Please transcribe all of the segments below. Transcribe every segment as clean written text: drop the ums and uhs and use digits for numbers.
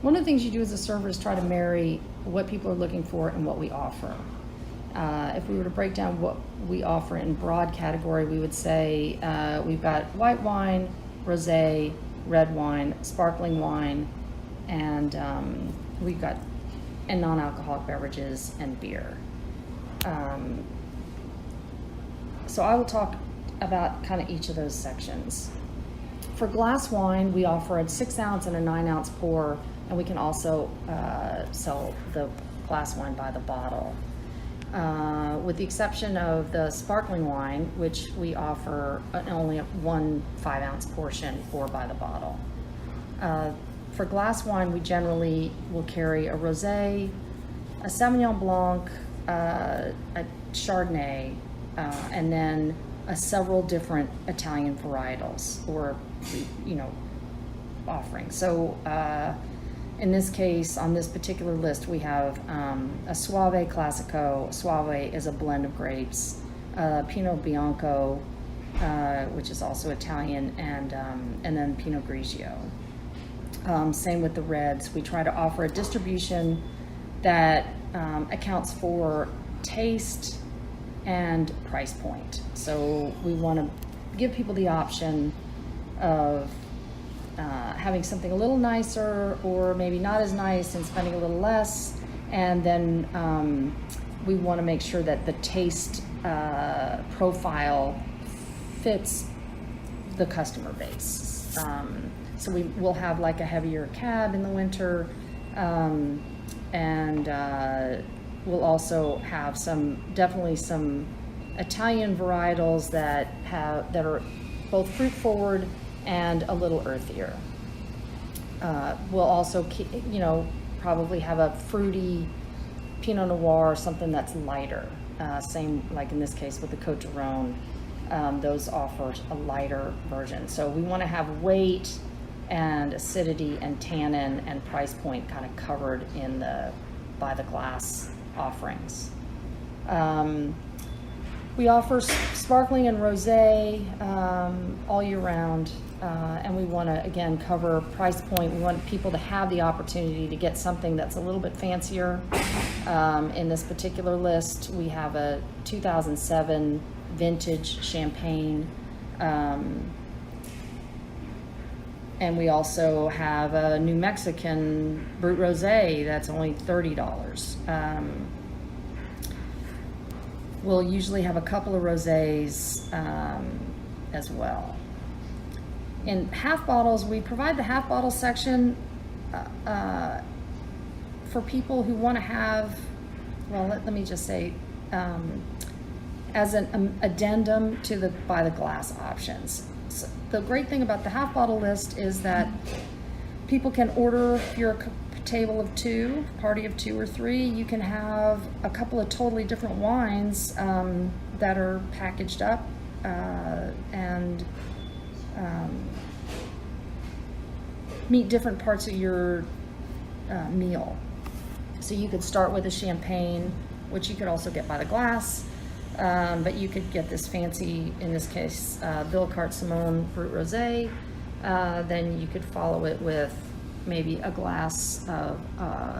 One of the things you do as a server is try to marry what people are looking for and what we offer. If we were to break down what we offer in broad category, we would say we've got white wine, rosé, red wine, sparkling wine, and we've got and non-alcoholic beverages and beer. So I will talk about kind of each of those sections. For glass wine, we offer a 6 ounce and a 9 ounce pour, and we can also sell the glass wine by the bottle. With the exception of the sparkling wine, which we offer only one 5 ounce portion or by the bottle. For glass wine, we generally will carry a rosé, a Sauvignon Blanc, a Chardonnay, and then several different Italian varietals or, offerings. So in this case, on this particular list, we have a Soave Classico. Soave is a blend of grapes, Pinot Bianco, which is also Italian, and then Pinot Grigio. Same with the reds. We try to offer a distribution that accounts for taste and price point. So we want to give people the option of having something a little nicer or maybe not as nice and spending a little less. And then we want to make sure that the taste profile fits the customer base. So we will have like a heavier cab in the winter, and we'll also have definitely some Italian varietals that are both fruit forward and a little earthier. We'll also probably have a fruity Pinot Noir, something that's lighter. Same like in this case with the Côte d'Aron, those offer a lighter version. So we want to have weight and acidity and tannin and price point kind of covered in by the glass offerings. We offer sparkling and rosé all year round, and we want to again cover price point. We want people to have the opportunity to get something that's a little bit fancier. In this particular list, we have a 2007 vintage champagne. And we also have a New Mexican Brut Rosé that's only $30. We'll usually have a couple of rosés as well. In half bottles, we provide the half bottle section for people who want to have, well, let me just say, as an addendum to the by the glass options. So the great thing about the half bottle list is that people can order, if you're a table of two, party of 2 or 3, you can have a couple of totally different wines that are packaged up and meet different parts of your meal. So you could start with a champagne, which you could also get by the glass. But you could get this fancy, in this case, Billecart Simone Brut Rosé. Then you could follow it with maybe a glass of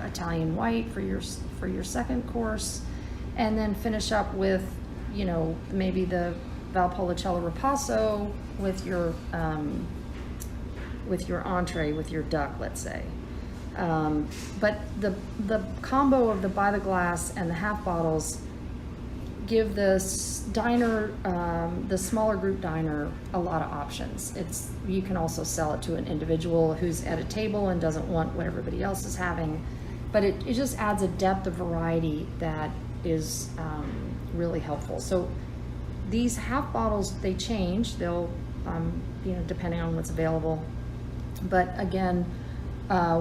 Italian white for your second course, and then finish up with, maybe the Valpolicella Ripasso with your entree, with your duck, let's say. But the combo of the by the glass and the half bottles give this diner, the smaller group diner, a lot of options. You can also sell it to an individual who's at a table and doesn't want what everybody else is having, but it just adds a depth of variety that is really helpful. So these half bottles, they change. They'll, depending on what's available. But again,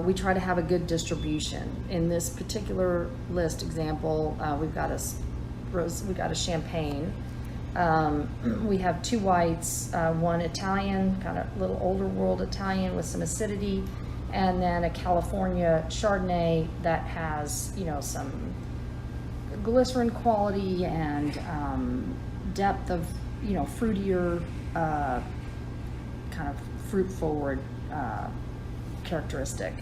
we try to have a good distribution. In this particular list example, we've got a champagne. We have 2 whites, one Italian, kind of little older world Italian with some acidity, and then a California Chardonnay that has, some glycerin quality and depth of, fruitier, kind of fruit forward characteristic.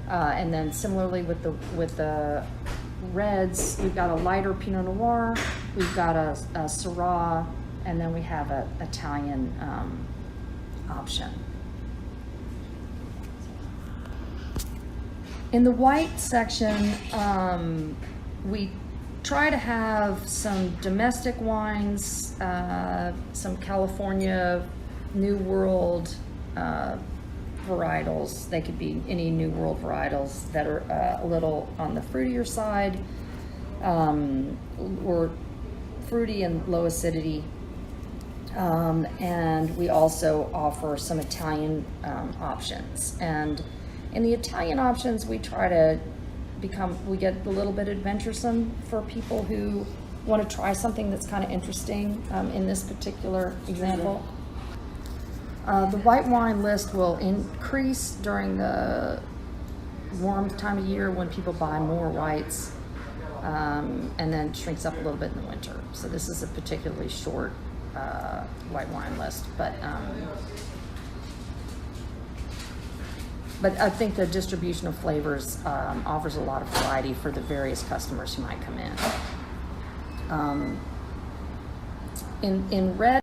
And then similarly with the reds, we've got a lighter Pinot Noir, we've got a Syrah, and then we have an Italian option. In the white section, we try to have some domestic wines, some California New World varietals. They could be any New World varietals that are a little on the fruitier side, or fruity and low acidity. And we also offer some Italian options. And in the Italian options, we try to we get a little bit adventuresome for people who want to try something that's kind of interesting. In this particular example, the white wine list will increase during the warm time of year when people buy more whites, and then shrinks up a little bit in the winter. So this is a particularly short white wine list, but I think the distribution of flavors offers a lot of variety for the various customers who might come in. In red,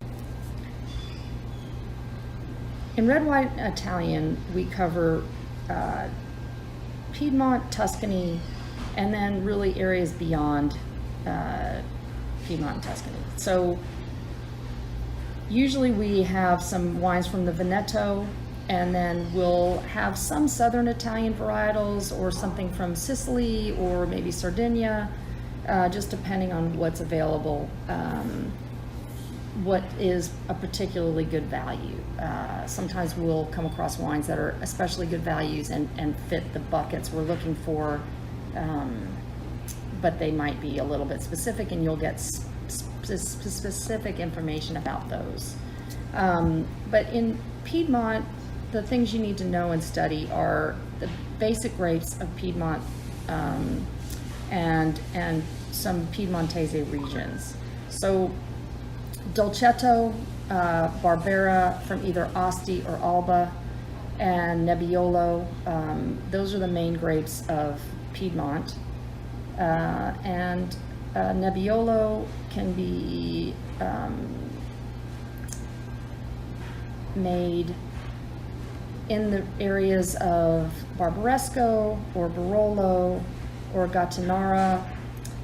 white, Italian, we cover Piedmont, Tuscany, and then really areas beyond Piedmont and Tuscany. So usually we have some wines from the Veneto, and then we'll have some southern Italian varietals or something from Sicily or maybe Sardinia, just depending on what's available, what is a particularly good value. Sometimes we'll come across wines that are especially good values and fit the buckets we're looking for, but they might be a little bit specific, and you'll get specific information about those. But in Piedmont, the things you need to know and study are the basic grapes of Piedmont, and some Piedmontese regions. So Dolcetto, Barbera from either Asti or Alba, and Nebbiolo, those are the main grapes of Piedmont. And Nebbiolo can be made in the areas of Barbaresco or Barolo or Gattinara,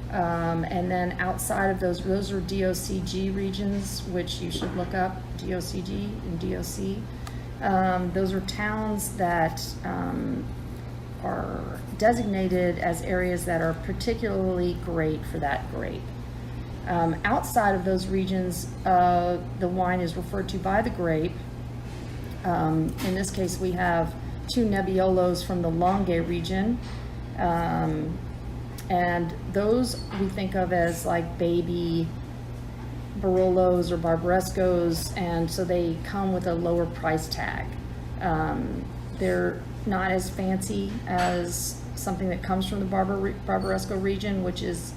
and then outside of those are DOCG regions, which you should look up, DOCG and DOC. Those are towns that are designated as areas that are particularly great for that grape. Outside of those regions, the wine is referred to by the grape. In this case, we have 2 Nebbiolos from the Langhe region, and those we think of as like baby Barolos or Barbarescos, and so they come with a lower price tag. They're not as fancy as something that comes from the Barbaresco region, which is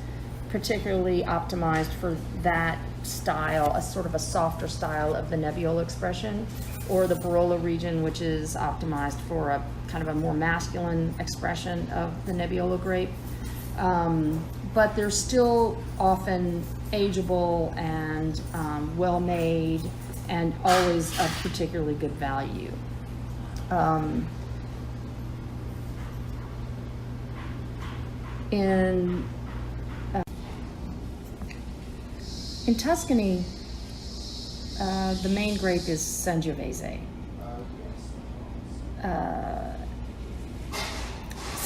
particularly optimized for that style, a sort of a softer style of the Nebbiolo expression, or the Barolo region, which is optimized for a kind of a more masculine expression of the Nebbiolo grape. But they're still often ageable and well-made, and always of particularly good value. In Tuscany, the main grape is Sangiovese.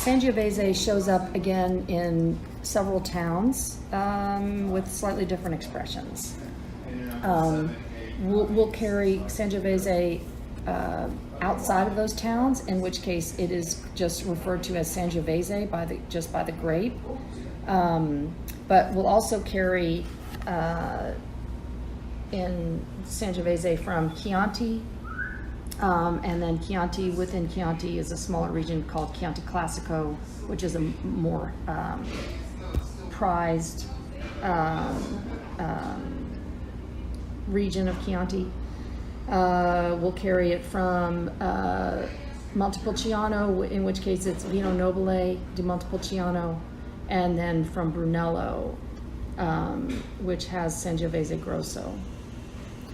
Sangiovese shows up again in several towns with slightly different expressions. We'll carry Sangiovese outside of those towns, in which case it is just referred to as Sangiovese by the grape. But we'll also carry in Sangiovese from Chianti, and then Chianti, within Chianti is a smaller region called Chianti Classico, which is a more prized region of Chianti. We'll carry it from Montepulciano, in which case it's Vino Nobile di Montepulciano, and then from Brunello, which has Sangiovese Grosso.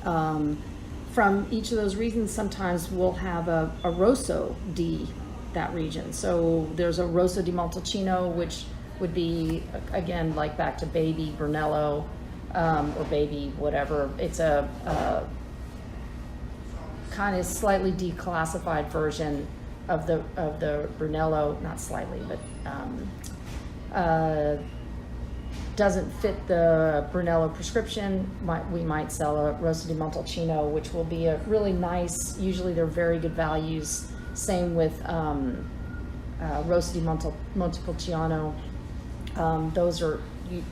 From each of those regions, sometimes we'll have a Rosso di that region. So there's a Rosso di Montalcino, which would be, again, like back to baby Brunello, or baby whatever. It's a kind of slightly declassified version of the Brunello, not slightly, but doesn't fit the Brunello prescription. We might sell a Rosso di Montalcino, which will be a really nice, usually they're very good values. Same with Rosso di Montepulciano. Those are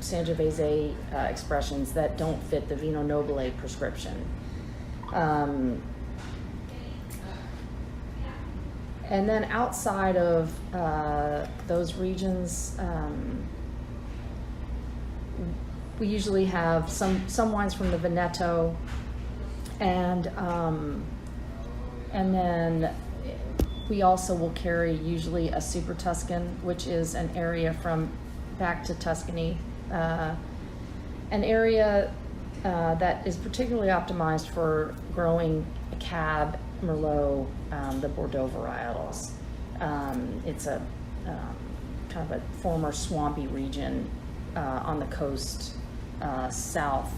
Sangiovese expressions that don't fit the Vino Nobile prescription. And then outside of those regions, we usually have some wines from the Veneto, and then we also will carry usually a Super Tuscan, which is an area from back to Tuscany, an area that is particularly optimized for growing Cab, Merlot, the Bordeaux varietals. It's a kind of a former swampy region on the coast, south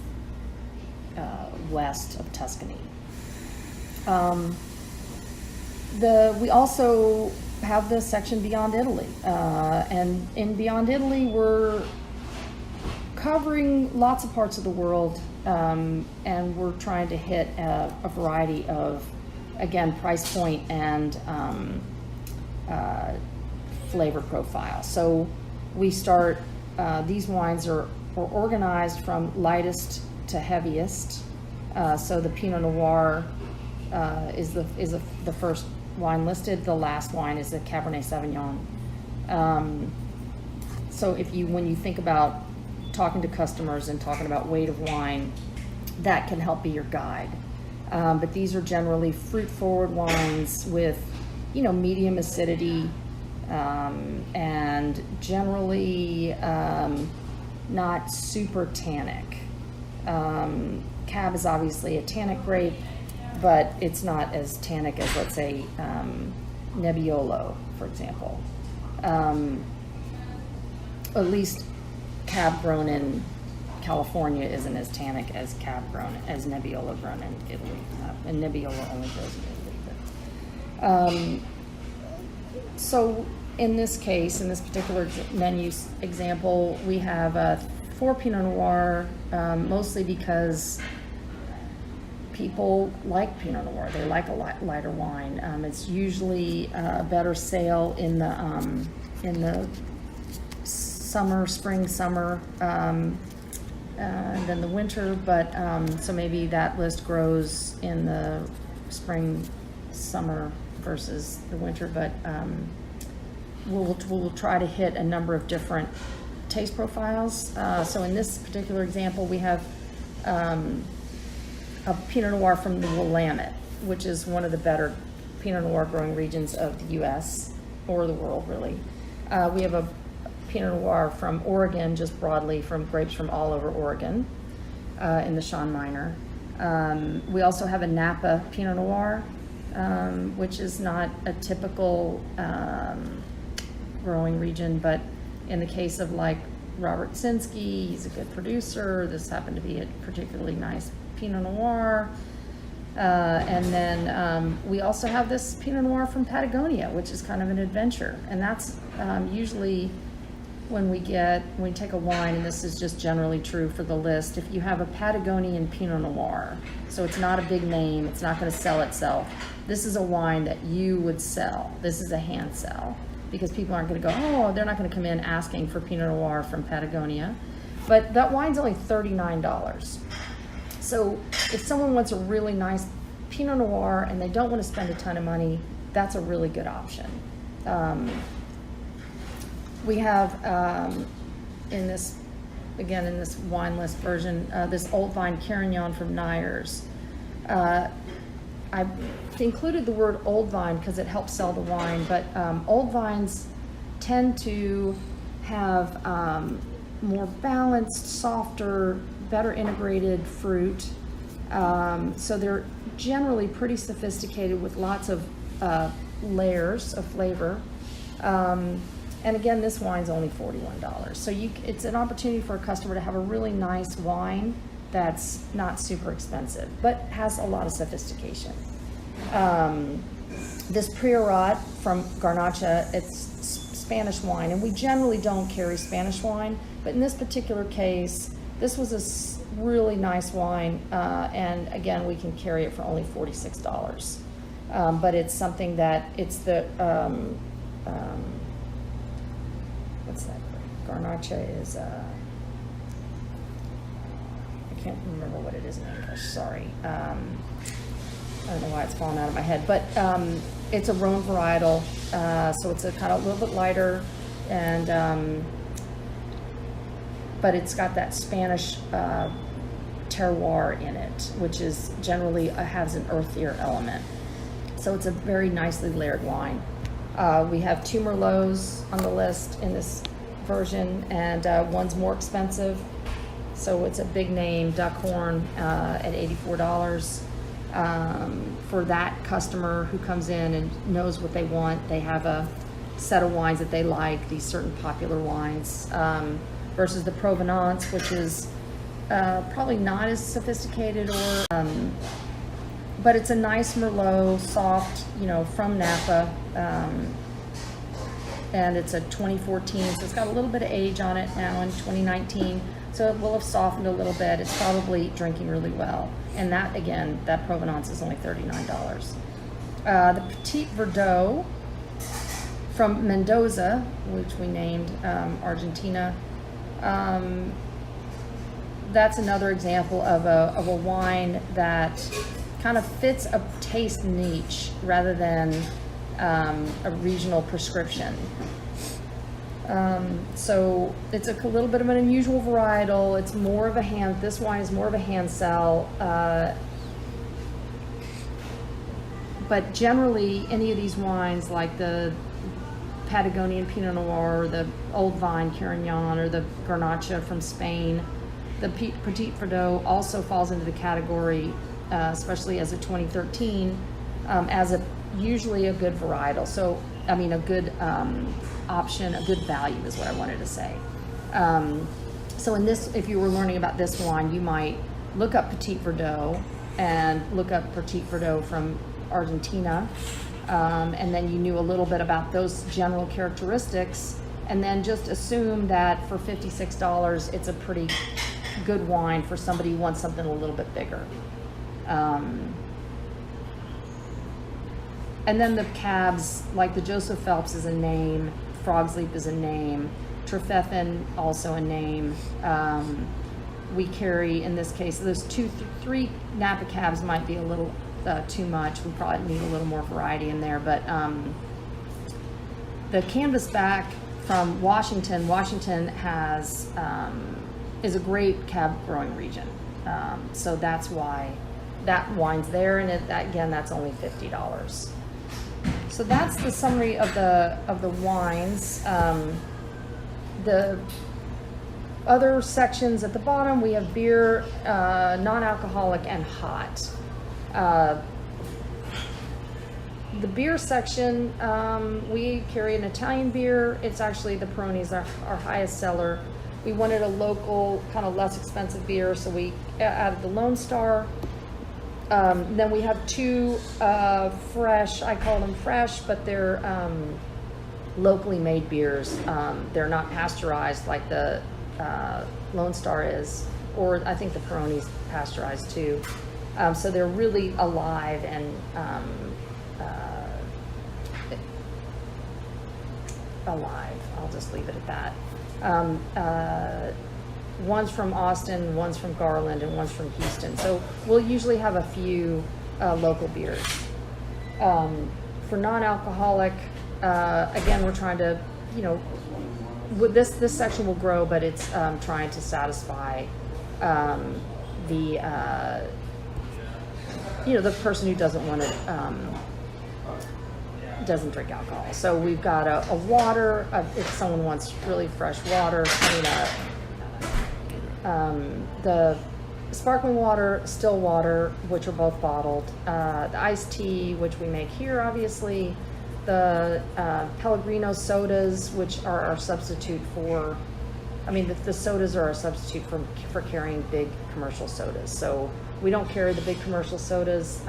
west of Tuscany. We also have the section Beyond Italy, and in Beyond Italy we're covering lots of parts of the world, and we're trying to hit a variety of, again, price point and flavor profile. So we start, these wines are organized from lightest to heaviest. So the Pinot Noir is the first wine listed. The last wine is the Cabernet Sauvignon. So when you think about talking to customers and talking about weight of wine, that can help be your guide. But these are generally fruit-forward wines with, medium acidity, and generally not super tannic. Cab is obviously a tannic grape, but it's not as tannic as, let's say, Nebbiolo, for example. At least Cab grown in California isn't as tannic as Cab grown, as Nebbiolo grown in Italy. And Nebbiolo only grows in Italy. So in this case, in this particular menu example, we have 4 Pinot Noir, mostly because people like Pinot Noir. They like a lighter wine. It's usually a better sale in the spring, summer, than the winter, but so maybe that list grows in the spring, summer versus the winter, but we'll try to hit a number of different taste profiles. So in this particular example, we have a Pinot Noir from the Willamette, which is one of the better Pinot Noir growing regions of the U.S. or the world, really. We have a Pinot Noir from Oregon, just broadly from grapes from all over Oregon, in the Sean Minor. We also have a Napa Pinot Noir, which is not a typical growing region, but in the case of like Robert Sinski, he's a good producer. This happened to be a particularly nice Pinot Noir. And then we also have this Pinot Noir from Patagonia, which is kind of an adventure. And that's usually when we take a wine, and this is just generally true for the list, if you have a Patagonian Pinot Noir, so it's not a big name, it's not going to sell itself, this is a wine that you would sell. This is a hand sell, because people aren't going to go, they're not going to come in asking for Pinot Noir from Patagonia. But that wine's only $39. So if someone wants a really nice Pinot Noir and they don't want to spend a ton of money, that's a really good option. We have in this wine list version, this Old Vine Carignan from Nyers. I included the word old vine because it helps sell the wine, but old vines tend to have more balanced, softer, better integrated fruit. So they're generally pretty sophisticated with lots of layers of flavor. And again, this wine's only $41. So it's an opportunity for a customer to have a really nice wine that's not super expensive, but has a lot of sophistication. This Priorat from Garnacha, it's Spanish wine, and we generally don't carry Spanish wine, but in this particular case, this was a really nice wine, and again, we can carry it for only $46. But it's something that, it's the, what's that? Garnacha is, I can't remember what it is in English, sorry. I don't know why it's falling out of my head, but it's a Rhone varietal, so it's a kind of a little bit lighter, and but it's got that Spanish terroir in it, which is generally has an earthier element. So it's a very nicely layered wine. We have 2 Merlots on the list in this version, and one's more expensive. So it's a big name, Duckhorn, at $84. For that customer who comes in and knows what they want, they have a set of wines that they like, these certain popular wines, versus the Provenance, which is probably not as sophisticated, or but it's a nice Merlot, soft, from Napa, and it's a 2014, so it's got a little bit of age on it now in 2019, so it will have softened a little bit. It's probably drinking really well, and that, again, that Provenance is only $39. The Petit Verdot from Mendoza, which we named Argentina, that's another example of a wine that kind of fits a taste niche rather than a regional prescription. So it's a little bit of an unusual varietal. It's more of this wine is more of a hand sell. But generally, any of these wines, like the Patagonian Pinot Noir, or the Old Vine Carignan, or the Garnacha from Spain, the Petit Verdot also falls into the category, especially as a 2013, as usually a good varietal. So, I mean, a good option, a good value is what I wanted to say. So in this, if you were learning about this wine, you might look up Petit Verdot and look up Petit Verdot from Argentina, and then you knew a little bit about those general characteristics, and then just assume that for $56, it's a pretty good wine for somebody who wants something a little bit bigger. And then the cabs, like the Joseph Phelps is a name, Frog's Leap is a name, Trefethen also a name. We carry, in this case, those 3 Napa cabs might be a little too much. We probably need a little more variety in there, but the Canvasback from Washington has is a great cab growing region, so that's why that wine's there, and again, that's only $50. So that's the summary of the wines. The other sections at the bottom, we have beer, non-alcoholic, and hot. The beer section, we carry an Italian beer. It's actually the Peroni's our highest seller. We wanted a local, kind of less expensive beer, so we added the Lone Star. Then we have 2 fresh, I call them fresh, but they're locally made beers. They're not pasteurized like the Lone Star is, or I think the Peroni's pasteurized too. So they're really alive and alive. I'll just leave it at that. One's from Austin, one's from Garland, and one's from Houston. So we'll usually have a few local beers. For non-alcoholic, again, we're trying to, with this section will grow, but it's trying to satisfy the the person who doesn't want to, doesn't drink alcohol. So we've got a water, if someone wants really fresh water, the sparkling water, still water, which are both bottled, the iced tea, which we make here, obviously, the Pellegrino sodas, which are our substitute for, the sodas are our substitute for carrying big commercial sodas. So we don't carry the big commercial sodas,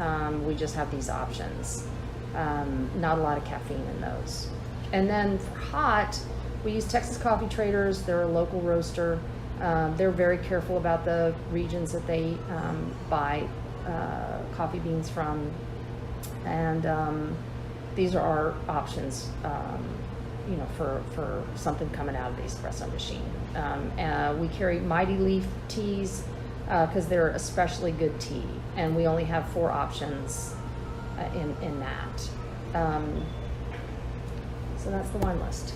we just have these options. Not a lot of caffeine in those. And then for hot, we use Texas Coffee Traders. They're a local roaster. They're very careful about the regions that they buy coffee beans from. And these are our options, for something coming out of the espresso machine. We carry Mighty Leaf teas because they're especially good tea. And we only have 4 options in that. So that's the wine list.